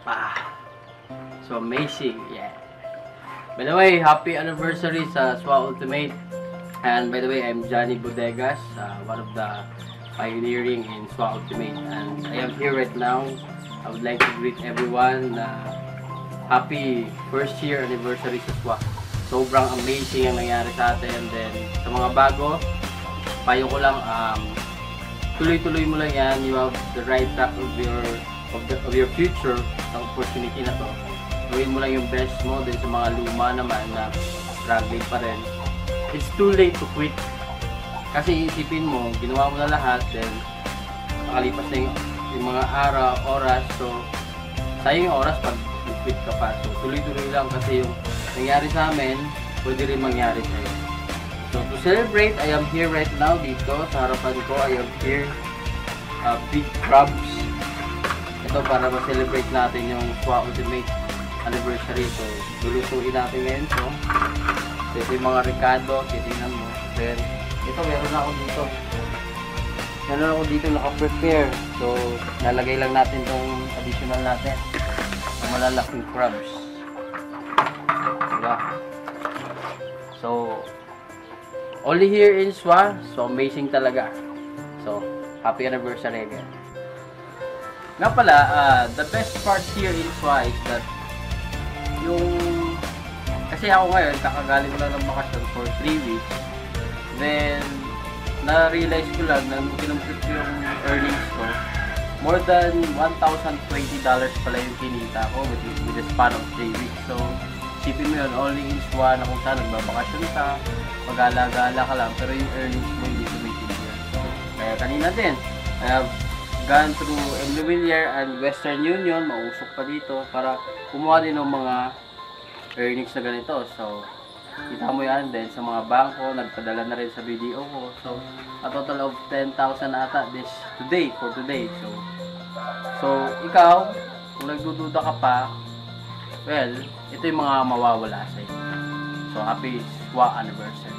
Ah, so amazing. Yeah. By the way, happy anniversary sa SWA Ultimate. And by the way, I'm Johnny Bodegas, one of the pioneering in SWA Ultimate. And I am here right now. I would like to greet everyone happy first year anniversary sa SWA. Sobrang amazing ang nangyari sa atin. And then sa mga bago, payo ko lang, tuloy-tuloy mo lang yan. You have the right track of your future, ang opportunity na to. Gawin mo lang yung best mo. Then sa mga luma naman na struggling pa rin, it's too late to quit. Kasi isipin mo, ginawa mo na lahat, then nakalipas na yung mga araw, oras. So sayang yung oras pag quit ka pa. So tuloy-tuloy lang kasi yung nangyari sa amin, pwede rin mangyari sa'yo. So to celebrate, I am here right now dito sa harapan ko. I am here Big Crabs. Ito para ma-celebrate natin yung SWA Ultimate anniversary. So lulutuin natin ngayon. So ito yung mga Ricardo, titignan mo. Then ito meron ako dito. Meron ako dito naka-prepare. So lalagay lang natin itong additional natin. Ang malalaking crabs. Diba? So only here in SWA. So amazing talaga. So happy anniversary again. Nga pala, the best part here in SWA is that yung kasi ako ngayon, kakagaling ko lang ng bakasyon for 3 weeks. Then na-realize ko lang na nung kinumpute ko yung earnings ko, more than $1,020 pala yung kinita ko with the span of 3 weeks. So isipin mo yun, only in SWA na kung saan nagbabakasyon ka, mag-ala-gala ka lang, pero yung earnings mo hindi tumitigil. Kaya kanina din, I have gone through Emily Villar and Western Union, mausok pa dito para kumuha din ng mga earnings na ganito. So kita mo yan din sa mga bangko, nagpadala na rin sa BDO ko. So a total of 10,000 ata for today. So ikaw, kung nagdududa ka pa, well, ito yung mga mawawala sa iyo. So happy SWA anniversary.